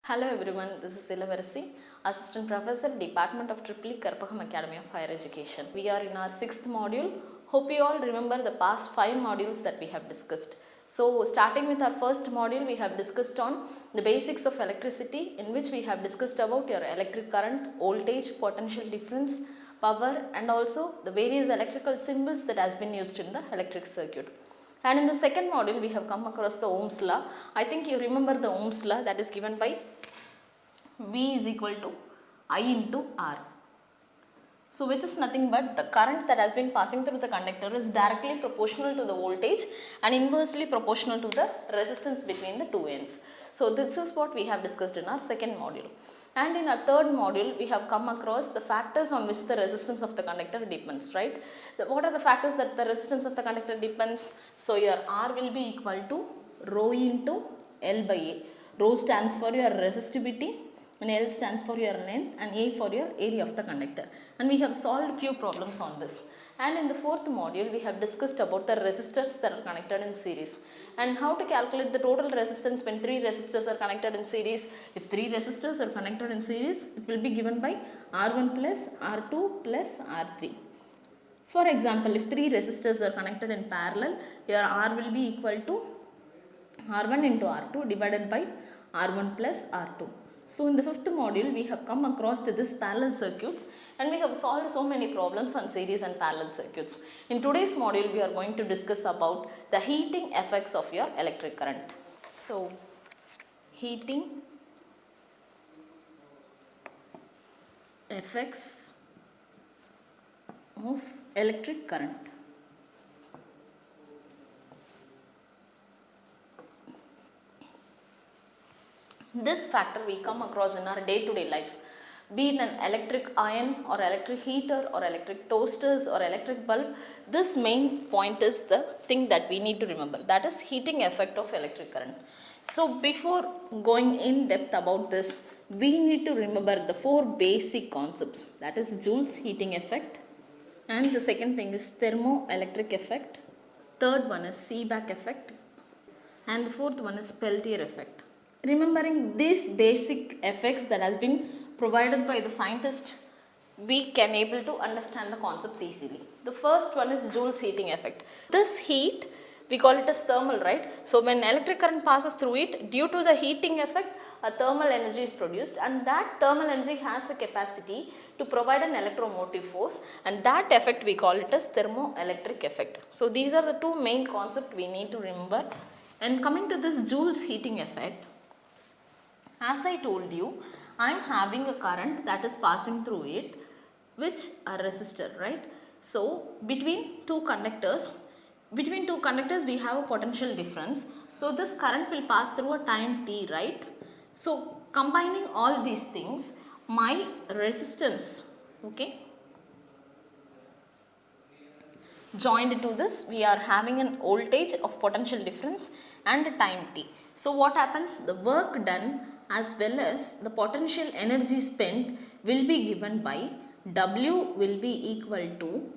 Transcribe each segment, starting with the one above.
Hello everyone, this is Ilavarasi, Assistant Professor, Department of EEE, Karpagam Academy of Higher Education. We are in our 6th module. Hope you all remember the past 5 modules that we have discussed. So starting with our first module, we have discussed on the basics of electricity, in which we have discussed about your electric current, voltage, potential difference, power, and also the various electrical symbols that has been used in the electric circuit. And in the second module, we have come across the Ohm's law. I think you remember the Ohm's law that is given by V is equal to I into R. So which is nothing but the current that has been passing through the conductor is directly proportional to the voltage and inversely proportional to the resistance between the two ends. So this is what we have discussed in our second module. And in our third module, we have come across the factors on which the resistance of the conductor depends, right? What are the factors that the resistance of the conductor depends? So your R will be equal to rho into L by A. Rho stands for your resistivity, and L stands for your length, and A for your area of the conductor. And we have solved few problems on this. And in the fourth module, we have discussed about the resistors that are connected in series and how to calculate the total resistance when 3 resistors are connected in series. If 3 resistors are connected in series, it will be given by R1 plus R2 plus R3. For example, if 3 resistors are connected in parallel, your R will be equal to R1 into R2 divided by R1 plus R2. So in the fifth module, we have come across to this parallel circuits and we have solved so many problems on series and parallel circuits. In today's module, we are going to discuss about the heating effects of your electric current. So heating effects of electric current. This factor we come across in our day-to-day life, be it an electric iron or electric heater or electric toasters or electric bulb. This main point is the thing that we need to remember, that is heating effect of electric current. So before going in depth about this, we need to remember the 4 basic concepts, that is Joule's heating effect, and the second thing is thermoelectric effect, third one is Seebeck effect, and the fourth one is Peltier effect. Remembering these basic effects that has been provided by the scientist, we can able to understand the concepts easily. The first one is Joule's heating effect. This heat, we call it as thermal, right? So when electric current passes through it, due to the heating effect, a thermal energy is produced, and that thermal energy has the capacity to provide an electromotive force, and that effect we call it as thermoelectric effect. So these are the two main concepts we need to remember. And coming to this Joule's heating effect, as I told you, I am having a current that is passing through it, which a resistor, right? So between two conductors we have a potential difference. So this current will pass through a time t, right? So combining all these things, my resistance, okay, joined to this, we are having an voltage of potential difference and time t. So what happens? The work done as well as the potential energy spent will be given by W will be equal to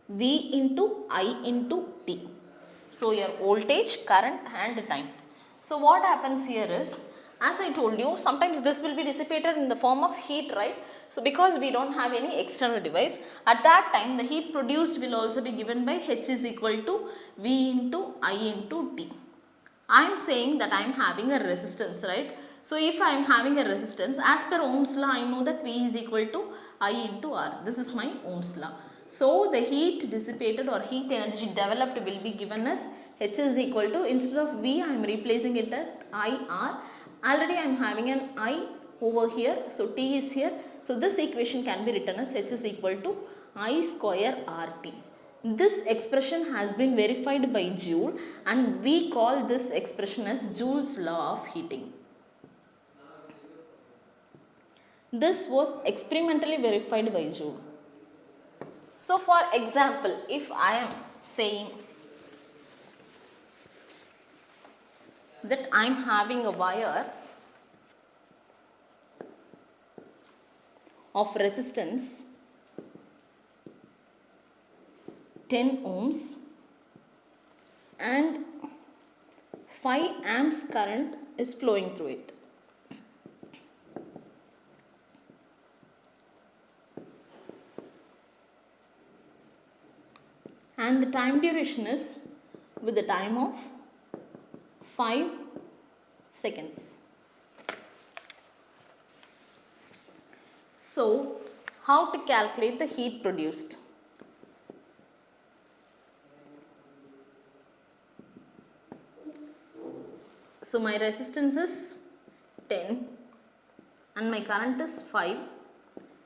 V into I into T. So your voltage, current and time. So what happens here is, as I told you, sometimes this will be dissipated in the form of heat, right? So because we don't have any external device, at that time the heat produced will also be given by H is equal to V into I into T. I am saying that I am having a resistance, right? So if I am having a resistance, as per Ohm's law, I know that V is equal to I into R. This is my Ohm's law. So the heat dissipated or heat energy developed will be given as H is equal to, instead of V, I am replacing it at IR. Already I am having an I over here, so T is here. So this equation can be written as H is equal to I square RT. This expression has been verified by Joule, and we call this expression as Joule's law of heating. This was experimentally verified by Joule. So for example, if I am saying that I am having a wire of resistance 10 ohms and 5 amps current is flowing through it. And the time duration is with the time of 5 seconds. So, how to calculate the heat produced? So, my resistance is 10 and my current is 5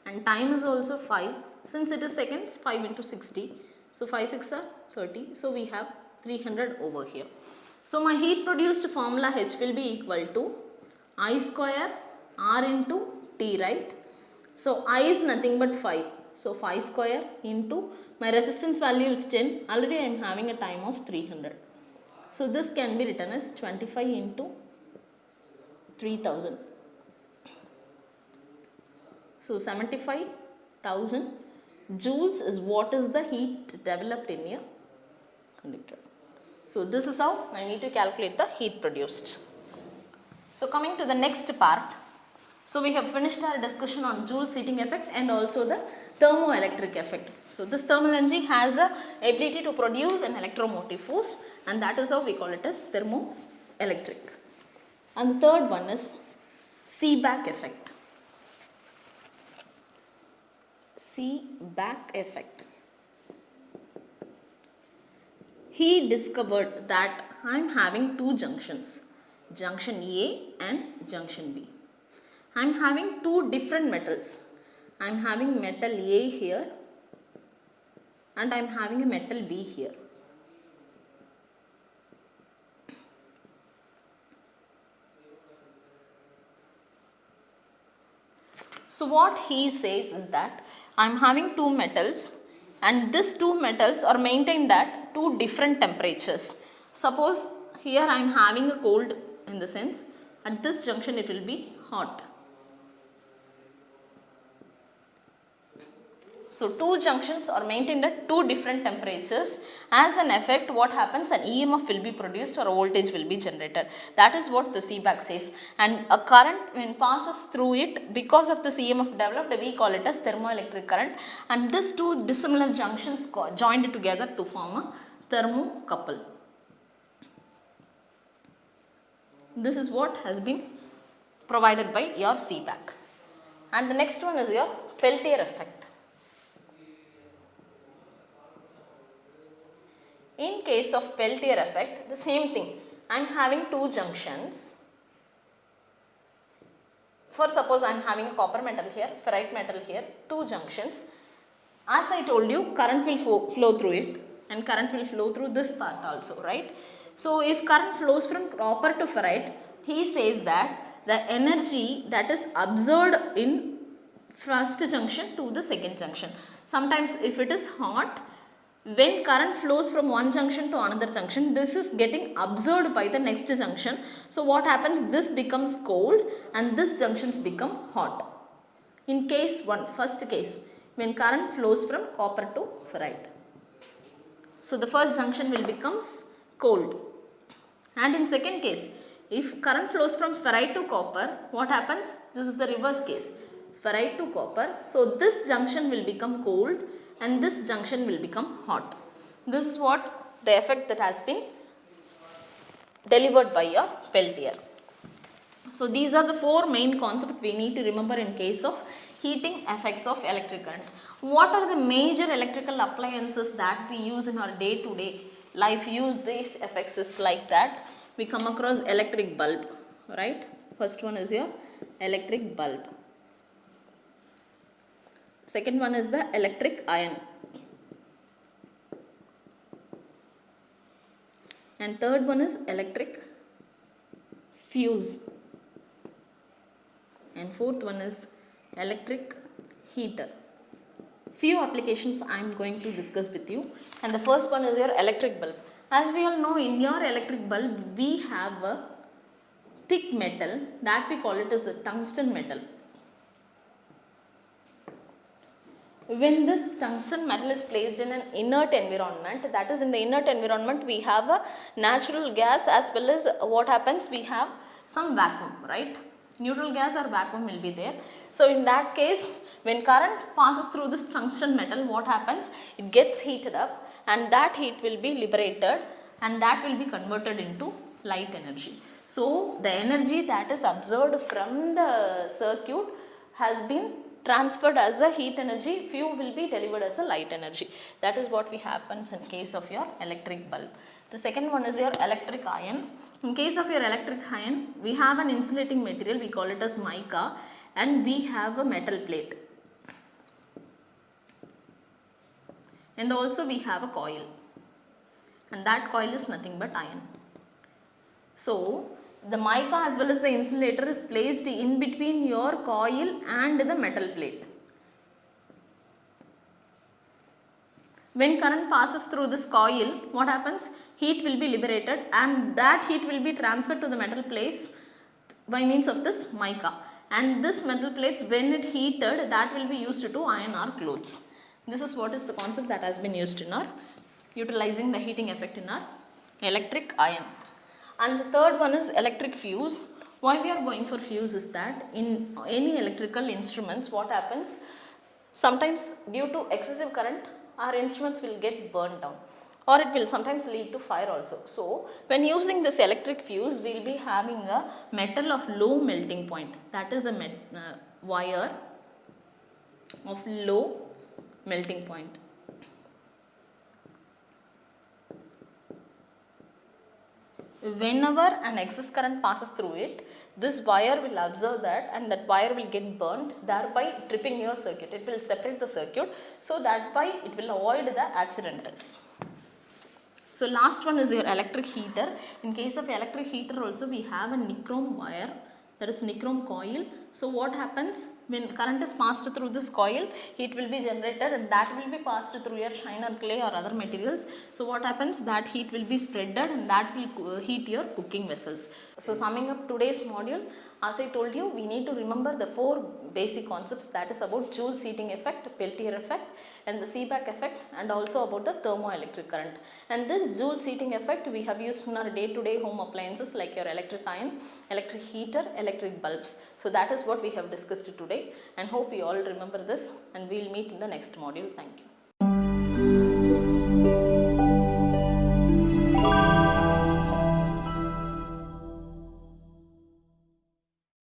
and time is also 5. Since it is seconds, 5 into 60. So, 5 6 are 30. So, we have 300 over here. So, my heat produced formula H will be equal to I square R into T, right? So, I is nothing but 5. So, 5 square into my resistance value is 10. Already I am having a time of 300. So, this can be written as 25 into 3000. So, 75,000 joules is what is the heat developed in a conductor. So, this is how I need to calculate the heat produced. So, coming to the next part. So, we have finished our discussion on Joule's heating effect and also the thermoelectric effect. So, this thermal energy has a ability to produce an electromotive force and that is how we call it as thermoelectric. And the third one is Seebeck effect. Seebeck effect. He discovered that I am having two junctions, junction A and junction B. I am having two different metals. I am having metal A here and I am having a metal B here. So, what he says is that I am having two metals and these two metals are maintained at two different temperatures. Suppose here I am having a cold, in the sense at this junction it will be hot. So, two junctions are maintained at two different temperatures. As an effect, what happens? An EMF will be produced or a voltage will be generated. That is what the Seebeck says. And a current when passes through it, because of this EMF developed, we call it as thermoelectric current. And these two dissimilar junctions joined together to form a thermocouple. This is what has been provided by your Seebeck. And the next one is your Peltier effect. In case of Peltier effect, the same thing. I am having two junctions. For suppose I am having a copper metal here, ferrite metal here, two junctions. As I told you, current will flow through it and current will flow through this part also, right? So, if current flows from copper to ferrite, he says that the energy that is absorbed in first junction to the second junction. Sometimes if it is hot, when current flows from one junction to another junction, this is getting absorbed by the next junction. So, what happens? This becomes cold and this junctions become hot. In case 1, first case, when current flows from copper to ferrite. So, the first junction will becomes cold. And in second case, if current flows from ferrite to copper, what happens? This is the reverse case, ferrite to copper. So, this junction will become cold and this junction will become hot. This is what the effect that has been delivered by your Peltier. So, these are the four main concepts we need to remember in case of heating effects of electric current. What are the major electrical appliances that we use in our day-to-day life? Use these effects is like that. We come across electric bulb, right? First one is your electric bulb. Second one is the electric iron. And third one is electric fuse. And fourth one is electric heater. Few applications I am going to discuss with you. And the first one is your electric bulb. As we all know, in your electric bulb, we have a thick metal that we call it as a tungsten metal. When this tungsten metal is placed in an inert environment, that is in the inert environment we have a natural gas as well as what happens, we have some vacuum, right? Neutral gas or vacuum will be there. So in that case, when current passes through this tungsten metal, what happens? It gets heated up and that heat will be liberated and that will be converted into light energy. So the energy that is absorbed from the circuit has been transferred as a heat energy, few will be delivered as a light energy. That is what happens in case of your electric bulb. The second one is your electric iron. In case of your electric iron, we have an insulating material, we call it as mica, and we have a metal plate. And also we have a coil, and that coil is nothing but iron. So the mica as well as the insulator is placed in between your coil and the metal plate. When current passes through this coil, what happens? Heat will be liberated and that heat will be transferred to the metal plates by means of this mica. And this metal plates, when it heated, that will be used to iron our clothes. This is what is the concept that has been used in our utilizing the heating effect in our electric iron. And the third one is electric fuse. Why we are going for fuse is that in any electrical instruments, what happens? Sometimes due to excessive current, our instruments will get burned down, or it will sometimes lead to fire also. So when using this electric fuse, we will be having a metal of low melting point. That is a wire of low melting point. Whenever an excess current passes through it, this wire will absorb that and that wire will get burnt, thereby tripping your circuit. It will separate the circuit, so that by it will avoid the accidentals. So last one is your electric heater. In case of electric heater also, we have a nichrome wire, that is nichrome coil. So what happens? When current is passed through this coil, heat will be generated and that will be passed through your shiner clay or other materials. So what happens? That heat will be spreaded and that will heat your cooking vessels. So summing up today's module, as I told you, we need to remember the 4 basic concepts, that is about Joule's heating effect, Peltier effect and the Seebeck effect, and also about the thermoelectric current. And this Joule's heating effect we have used in our day-to-day home appliances like your electric iron, electric heater, electric bulbs. So that is what we have discussed today, and hope you all remember this, and we will meet in the next module. Thank you.